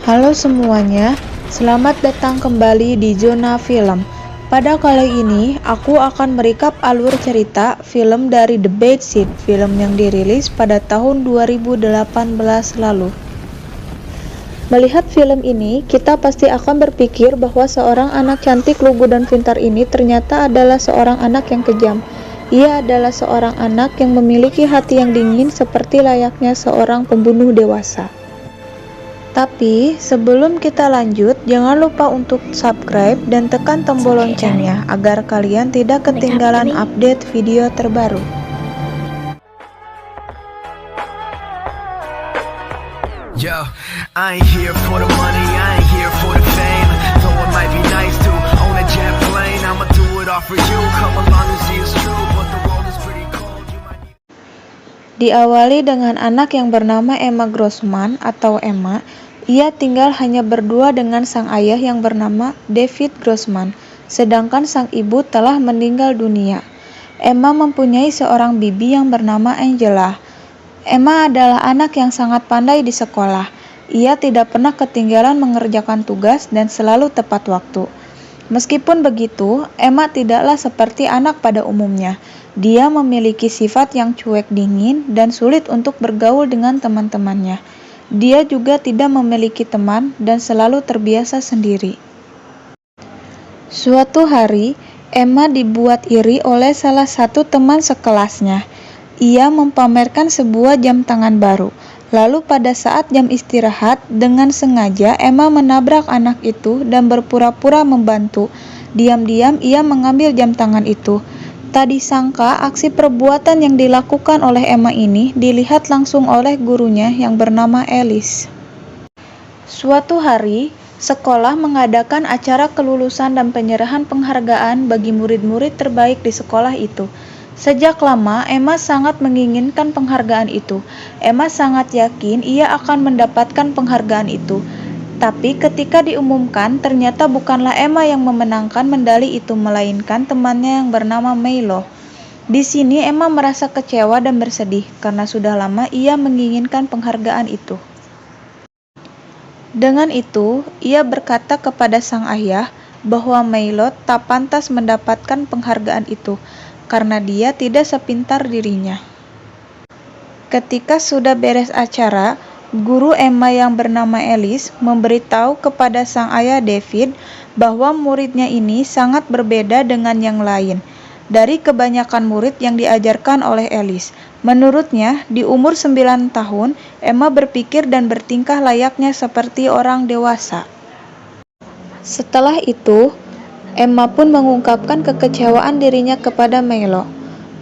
Halo semuanya, selamat datang kembali di Zona Film. Pada kali ini, aku akan merekap alur cerita film dari The Bad Seed, film yang dirilis pada tahun 2018 lalu. Melihat film ini, kita pasti akan berpikir bahwa seorang anak cantik, lugu, dan pintar ini ternyata adalah seorang anak yang kejam. Ia adalah seorang anak yang memiliki hati yang dingin seperti layaknya seorang pembunuh dewasa. Tapi, sebelum kita lanjut, jangan lupa untuk subscribe dan tekan tombol loncengnya agar kalian tidak ketinggalan update video terbaru. Yo, I ain't here for the money, I ain't here for the fame. Though it might be nice to own a jet plane, I'ma do it all for you. Come along and see it's true, but the world is pretty cold. You might need... Diawali dengan anak yang bernama Emma Grossman atau Emma. Ia tinggal hanya berdua dengan sang ayah yang bernama David Grossman, sedangkan sang ibu telah meninggal dunia. Emma mempunyai seorang bibi yang bernama Angela. Emma adalah anak yang sangat pandai di sekolah. Ia tidak pernah ketinggalan mengerjakan tugas dan selalu tepat waktu. Meskipun begitu, Emma tidaklah seperti anak pada umumnya. Dia memiliki sifat yang cuek dingin dan sulit untuk bergaul dengan teman-temannya. Dia juga tidak memiliki teman dan selalu terbiasa sendiri. Suatu hari, Emma dibuat iri oleh salah satu teman sekelasnya. Ia mempamerkan sebuah jam tangan baru. Lalu pada saat jam istirahat, dengan sengaja Emma menabrak anak itu dan berpura-pura membantu. Diam-diam ia mengambil jam tangan itu. Tak disangka aksi perbuatan yang dilakukan oleh Emma ini dilihat langsung oleh gurunya yang bernama Alice. Suatu hari, sekolah mengadakan acara kelulusan dan penyerahan penghargaan bagi murid-murid terbaik di sekolah itu. Sejak lama, Emma sangat menginginkan penghargaan itu. Emma sangat yakin ia akan mendapatkan penghargaan itu. Tapi ketika diumumkan, ternyata bukanlah Emma yang memenangkan medali itu, melainkan temannya yang bernama Milo. Di sini Emma merasa kecewa dan bersedih, karena sudah lama ia menginginkan penghargaan itu. Dengan itu, ia berkata kepada sang ayah bahwa Milo tak pantas mendapatkan penghargaan itu, karena dia tidak sepintar dirinya. Ketika sudah beres acara, guru Emma yang bernama Alice memberitahu kepada sang ayah David bahwa muridnya ini sangat berbeda dengan yang lain dari kebanyakan murid yang diajarkan oleh Alice. Menurutnya, di umur 9 tahun, Emma berpikir dan bertingkah layaknya seperti orang dewasa. Setelah itu, Emma pun mengungkapkan kekecewaan dirinya kepada Milo,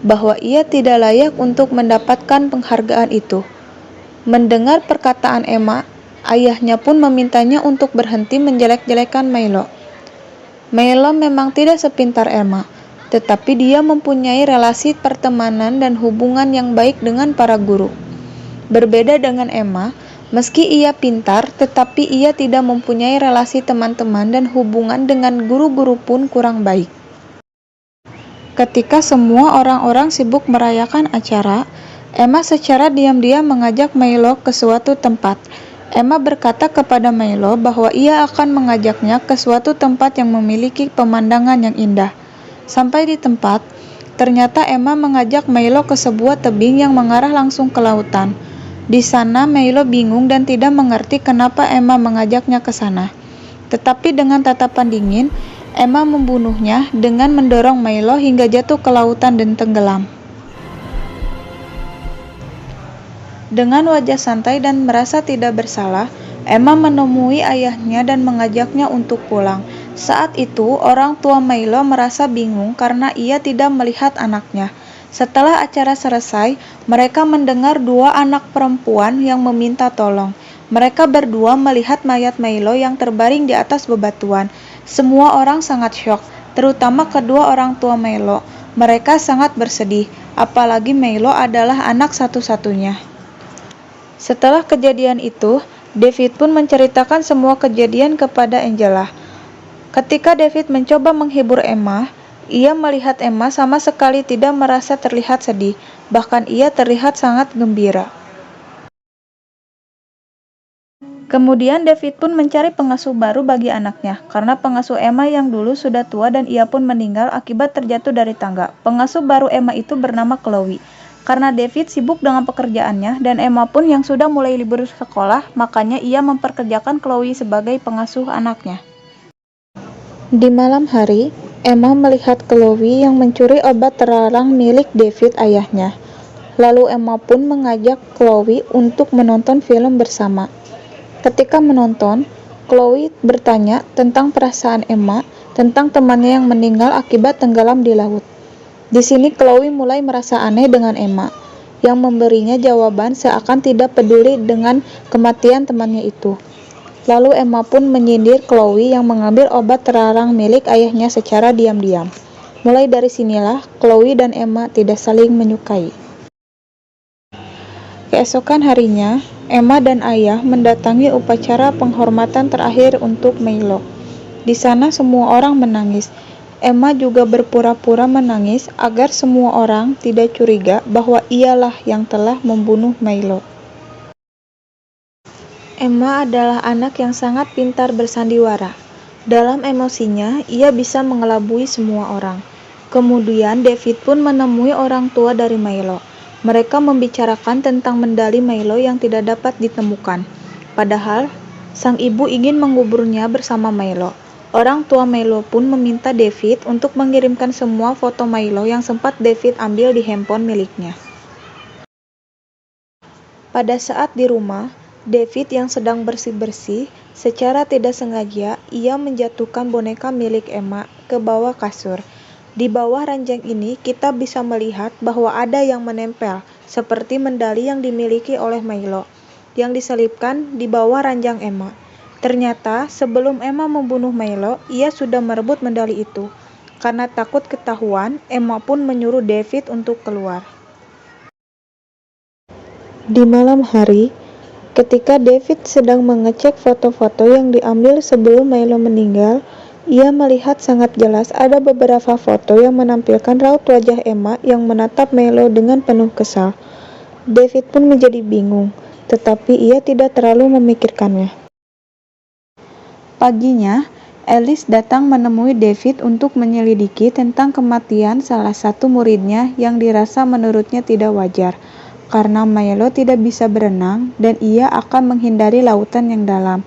bahwa ia tidak layak untuk mendapatkan penghargaan itu. Mendengar perkataan Emma, ayahnya pun memintanya untuk berhenti menjelek-jelekan Milo. Milo memang tidak sepintar Emma, tetapi dia mempunyai relasi pertemanan dan hubungan yang baik dengan para guru. Berbeda dengan Emma, meski ia pintar, tetapi ia tidak mempunyai relasi teman-teman dan hubungan dengan guru-guru pun kurang baik. Ketika semua orang-orang sibuk merayakan acara, Emma secara diam-diam mengajak Milo ke suatu tempat. Emma berkata kepada Milo bahwa ia akan mengajaknya ke suatu tempat yang memiliki pemandangan yang indah. Sampai di tempat, ternyata Emma mengajak Milo ke sebuah tebing yang mengarah langsung ke lautan. Di sana Milo bingung dan tidak mengerti kenapa Emma mengajaknya ke sana. Tetapi dengan tatapan dingin, Emma membunuhnya dengan mendorong Milo hingga jatuh ke lautan dan tenggelam. Dengan wajah santai dan merasa tidak bersalah, Emma menemui ayahnya dan mengajaknya untuk pulang. Saat itu, orang tua Milo merasa bingung karena ia tidak melihat anaknya. Setelah acara selesai, mereka mendengar dua anak perempuan yang meminta tolong. Mereka berdua melihat mayat Milo yang terbaring di atas bebatuan. Semua orang sangat syok, terutama kedua orang tua Milo. Mereka sangat bersedih, apalagi Milo adalah anak satu-satunya. Setelah kejadian itu, David pun menceritakan semua kejadian kepada Angela. Ketika David mencoba menghibur Emma, ia melihat Emma sama sekali tidak merasa terlihat sedih, bahkan ia terlihat sangat gembira. Kemudian David pun mencari pengasuh baru bagi anaknya, karena pengasuh Emma yang dulu sudah tua dan ia pun meninggal akibat terjatuh dari tangga. Pengasuh baru Emma itu bernama Chloe. Karena David sibuk dengan pekerjaannya dan Emma pun yang sudah mulai libur sekolah, makanya ia memperkerjakan Chloe sebagai pengasuh anaknya. Di malam hari, Emma melihat Chloe yang mencuri obat terlarang milik David ayahnya. Lalu Emma pun mengajak Chloe untuk menonton film bersama. Ketika menonton, Chloe bertanya tentang perasaan Emma tentang temannya yang meninggal akibat tenggelam di laut. Di sini Chloe mulai merasa aneh dengan Emma, yang memberinya jawaban seakan tidak peduli dengan kematian temannya itu. Lalu Emma pun menyindir Chloe yang mengambil obat terlarang milik ayahnya secara diam-diam. Mulai dari sinilah Chloe dan Emma tidak saling menyukai. Keesokan harinya, Emma dan ayah mendatangi upacara penghormatan terakhir untuk Milo. Di sana semua orang menangis. Emma juga berpura-pura menangis agar semua orang tidak curiga bahwa ialah yang telah membunuh Milo. Emma adalah anak yang sangat pintar bersandiwara. Dalam emosinya, ia bisa mengelabui semua orang. Kemudian David pun menemui orang tua dari Milo. Mereka membicarakan tentang medali Milo yang tidak dapat ditemukan. Padahal, sang ibu ingin menguburnya bersama Milo. Orang tua Milo pun meminta David untuk mengirimkan semua foto Milo yang sempat David ambil di handphone miliknya. Pada saat di rumah, David yang sedang bersih-bersih, secara tidak sengaja ia menjatuhkan boneka milik Emma ke bawah kasur. Di bawah ranjang ini kita bisa melihat bahwa ada yang menempel, seperti medali yang dimiliki oleh Milo, yang diselipkan di bawah ranjang Emma. Ternyata sebelum Emma membunuh Milo, ia sudah merebut medali itu. Karena takut ketahuan, Emma pun menyuruh David untuk keluar. Di malam hari, ketika David sedang mengecek foto-foto yang diambil sebelum Milo meninggal, ia melihat sangat jelas ada beberapa foto yang menampilkan raut wajah Emma yang menatap Milo dengan penuh kesal. David pun menjadi bingung, tetapi ia tidak terlalu memikirkannya. Paginya, Alice datang menemui David untuk menyelidiki tentang kematian salah satu muridnya yang dirasa menurutnya tidak wajar, karena Milo tidak bisa berenang dan ia akan menghindari lautan yang dalam.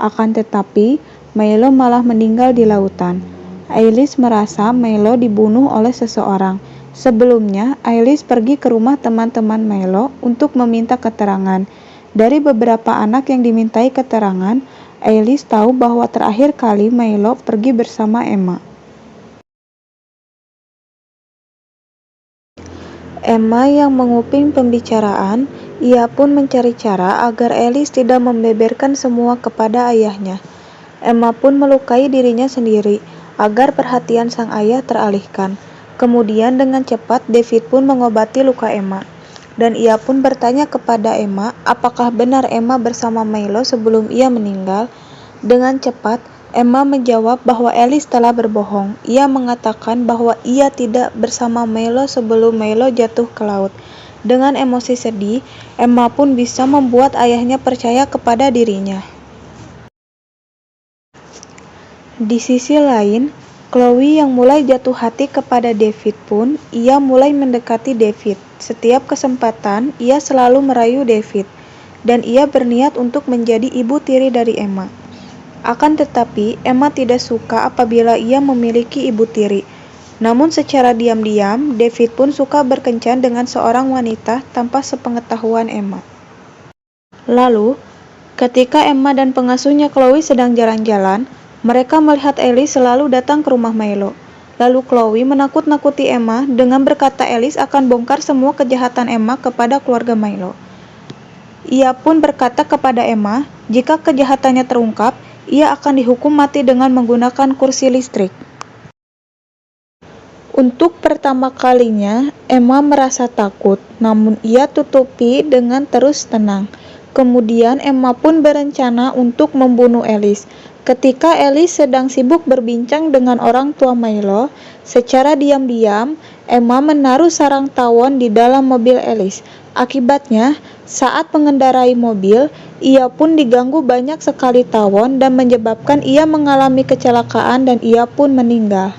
Akan tetapi, Milo malah meninggal di lautan. Alice merasa Milo dibunuh oleh seseorang. Sebelumnya, Alice pergi ke rumah teman-teman Milo untuk meminta keterangan. Dari beberapa anak yang dimintai keterangan, Alice tahu bahwa terakhir kali Milo pergi bersama Emma. Emma yang menguping pembicaraan, ia pun mencari cara agar Alice tidak membeberkan semua kepada ayahnya. Emma pun melukai dirinya sendiri, agar perhatian sang ayah teralihkan. Kemudian dengan cepat David pun mengobati luka Emma. Dan ia pun bertanya kepada Emma, apakah benar Emma bersama Milo sebelum ia meninggal? Dengan cepat, Emma menjawab bahwa Alice telah berbohong. Ia mengatakan bahwa ia tidak bersama Milo sebelum Milo jatuh ke laut. Dengan emosi sedih, Emma pun bisa membuat ayahnya percaya kepada dirinya. Di sisi lain, Chloe yang mulai jatuh hati kepada David pun, ia mulai mendekati David. Setiap kesempatan, ia selalu merayu David, dan ia berniat untuk menjadi ibu tiri dari Emma. Akan tetapi, Emma tidak suka apabila ia memiliki ibu tiri. Namun secara diam-diam, David pun suka berkencan dengan seorang wanita tanpa sepengetahuan Emma. Lalu, ketika Emma dan pengasuhnya Chloe sedang jalan-jalan, mereka melihat Alice selalu datang ke rumah Milo. Lalu Chloe menakut-nakuti Emma dengan berkata Alice akan bongkar semua kejahatan Emma kepada keluarga Milo. Ia pun berkata kepada Emma, jika kejahatannya terungkap, ia akan dihukum mati dengan menggunakan kursi listrik. Untuk pertama kalinya, Emma merasa takut, namun ia tutupi dengan terus tenang. Kemudian Emma pun berencana untuk membunuh Alice. Ketika Alice sedang sibuk berbincang dengan orang tua Milo, secara diam-diam, Emma menaruh sarang tawon di dalam mobil Alice. Akibatnya, saat mengendarai mobil, ia pun diganggu banyak sekali tawon dan menyebabkan ia mengalami kecelakaan dan ia pun meninggal.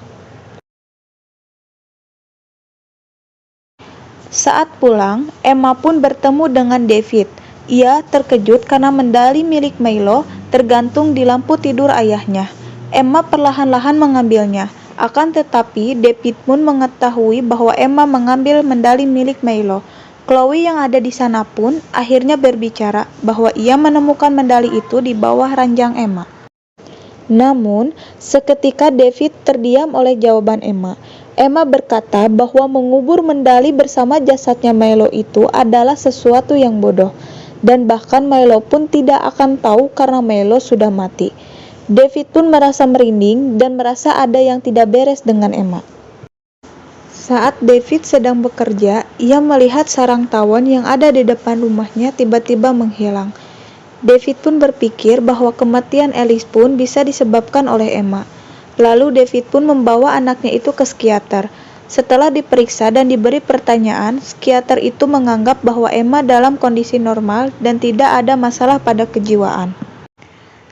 Saat pulang, Emma pun bertemu dengan David. Ia terkejut karena medali milik Milo tergantung di lampu tidur ayahnya. Emma perlahan-lahan mengambilnya. Akan tetapi, David pun mengetahui bahwa Emma mengambil medali milik Milo. Chloe yang ada di sana pun akhirnya berbicara bahwa ia menemukan medali itu di bawah ranjang Emma. Namun, seketika David terdiam oleh jawaban Emma. Emma berkata bahwa mengubur medali bersama jasadnya Milo itu adalah sesuatu yang bodoh, dan bahkan Milo pun tidak akan tahu karena Milo sudah mati. David pun merasa merinding dan merasa ada yang tidak beres dengan Emma. Saat David sedang bekerja, ia melihat sarang tawon yang ada di depan rumahnya tiba-tiba menghilang. David pun berpikir bahwa kematian Alice pun bisa disebabkan oleh Emma. Lalu David pun membawa anaknya itu ke psikiater. Setelah diperiksa dan diberi pertanyaan, psikiater itu menganggap bahwa Emma dalam kondisi normal dan tidak ada masalah pada kejiwaan.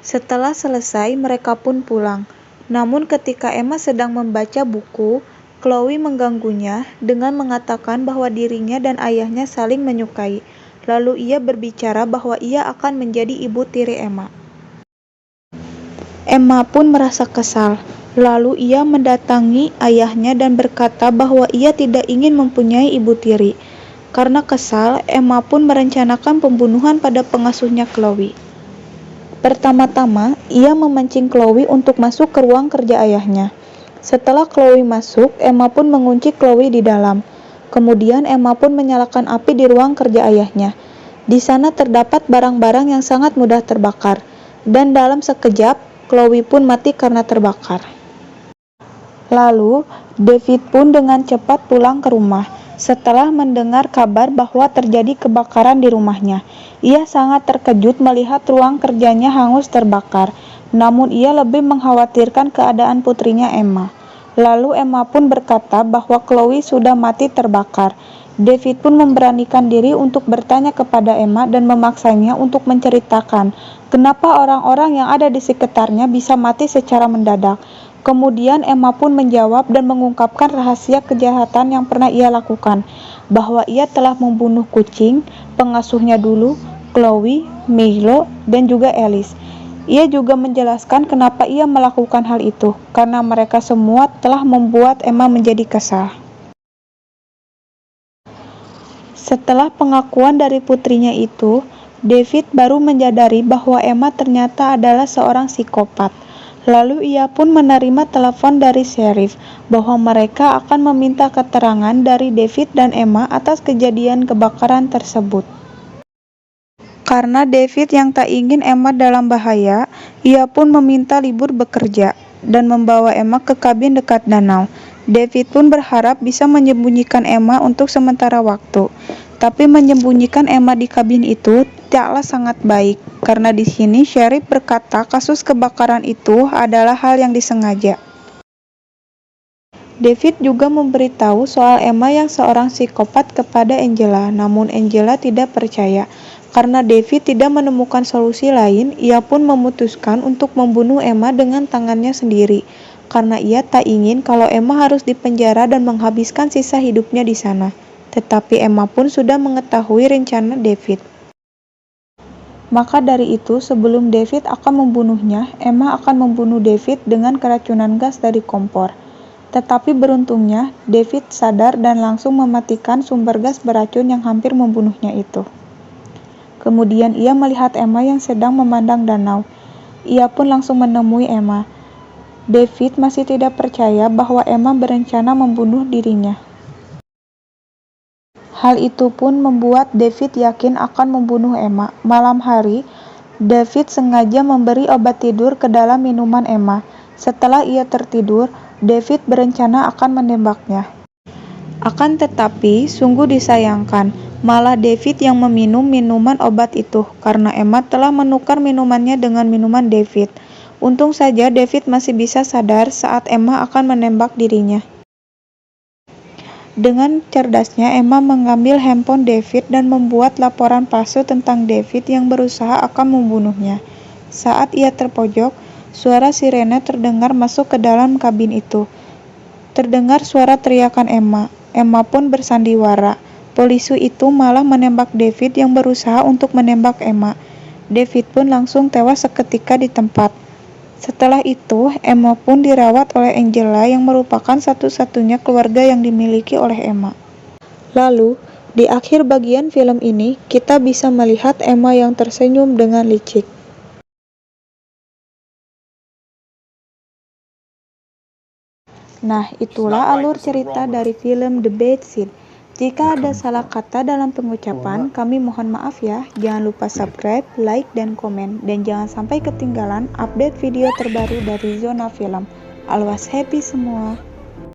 Setelah selesai, mereka pun pulang. Namun ketika Emma sedang membaca buku, Chloe mengganggunya dengan mengatakan bahwa dirinya dan ayahnya saling menyukai. Lalu ia berbicara bahwa ia akan menjadi ibu tiri Emma. Emma pun merasa kesal. Lalu ia mendatangi ayahnya dan berkata bahwa ia tidak ingin mempunyai ibu tiri. Karena kesal, Emma pun merencanakan pembunuhan pada pengasuhnya Chloe. Pertama-tama, ia memancing Chloe untuk masuk ke ruang kerja ayahnya. Setelah Chloe masuk, Emma pun mengunci Chloe di dalam. Kemudian Emma pun menyalakan api di ruang kerja ayahnya. Di sana terdapat barang-barang yang sangat mudah terbakar. Dan dalam sekejap, Chloe pun mati karena terbakar. Lalu, David pun dengan cepat pulang ke rumah. Setelah mendengar kabar bahwa terjadi kebakaran di rumahnya, ia sangat terkejut melihat ruang kerjanya hangus terbakar. Namun ia lebih mengkhawatirkan keadaan putrinya Emma. Lalu Emma pun berkata bahwa Chloe sudah mati terbakar. David pun memberanikan diri untuk bertanya kepada Emma dan memaksanya untuk menceritakan kenapa orang-orang yang ada di sekitarnya bisa mati secara mendadak. Kemudian Emma pun menjawab dan mengungkapkan rahasia kejahatan yang pernah ia lakukan, bahwa ia telah membunuh kucing, pengasuhnya dulu, Chloe, Milo, dan juga Alice. Ia juga menjelaskan kenapa ia melakukan hal itu, karena mereka semua telah membuat Emma menjadi kesal. Setelah pengakuan dari putrinya itu, David baru menyadari bahwa Emma ternyata adalah seorang psikopat. Lalu ia pun menerima telepon dari sheriff bahwa mereka akan meminta keterangan dari David dan Emma atas kejadian kebakaran tersebut. Karena David yang tak ingin Emma dalam bahaya, ia pun meminta libur bekerja dan membawa Emma ke kabin dekat danau. David pun berharap bisa menyembunyikan Emma untuk sementara waktu. Tapi menyembunyikan Emma di kabin itu tidaklah sangat baik, karena di sini sheriff berkata kasus kebakaran itu adalah hal yang disengaja. David juga memberitahu soal Emma yang seorang psikopat kepada Angela, namun Angela tidak percaya. Karena David tidak menemukan solusi lain, ia pun memutuskan untuk membunuh Emma dengan tangannya sendiri, karena ia tak ingin kalau Emma harus dipenjara dan menghabiskan sisa hidupnya di sana. Tetapi Emma pun sudah mengetahui rencana David. Maka dari itu, sebelum David akan membunuhnya, Emma akan membunuh David dengan keracunan gas dari kompor. Tetapi beruntungnya, David sadar dan langsung mematikan sumber gas beracun yang hampir membunuhnya itu. Kemudian ia melihat Emma yang sedang memandang danau. Ia pun langsung menemui Emma. David masih tidak percaya bahwa Emma berencana membunuh dirinya. Hal itu pun membuat David yakin akan membunuh Emma. Malam hari, David sengaja memberi obat tidur ke dalam minuman Emma. Setelah ia tertidur, David berencana akan menembaknya. Akan tetapi, sungguh disayangkan, malah David yang meminum minuman obat itu, karena Emma telah menukar minumannya dengan minuman David. Untung saja David masih bisa sadar saat Emma akan menembak dirinya. Dengan cerdasnya, Emma mengambil handphone David dan membuat laporan palsu tentang David yang berusaha akan membunuhnya. Saat ia terpojok, suara sirene terdengar masuk ke dalam kabin itu. Terdengar suara teriakan Emma. Emma pun bersandiwara. Polisi itu malah menembak David yang berusaha untuk menembak Emma. David pun langsung tewas seketika di tempat. Setelah itu, Emma pun dirawat oleh Angela yang merupakan satu-satunya keluarga yang dimiliki oleh Emma. Lalu, di akhir bagian film ini, kita bisa melihat Emma yang tersenyum dengan licik. Nah, itulah alur cerita dari film The Bad Seed. Jika ada salah kata dalam pengucapan, kami mohon maaf ya. Jangan lupa subscribe, like, dan komen. Dan jangan sampai ketinggalan update video terbaru dari Zona Film. Always happy semua.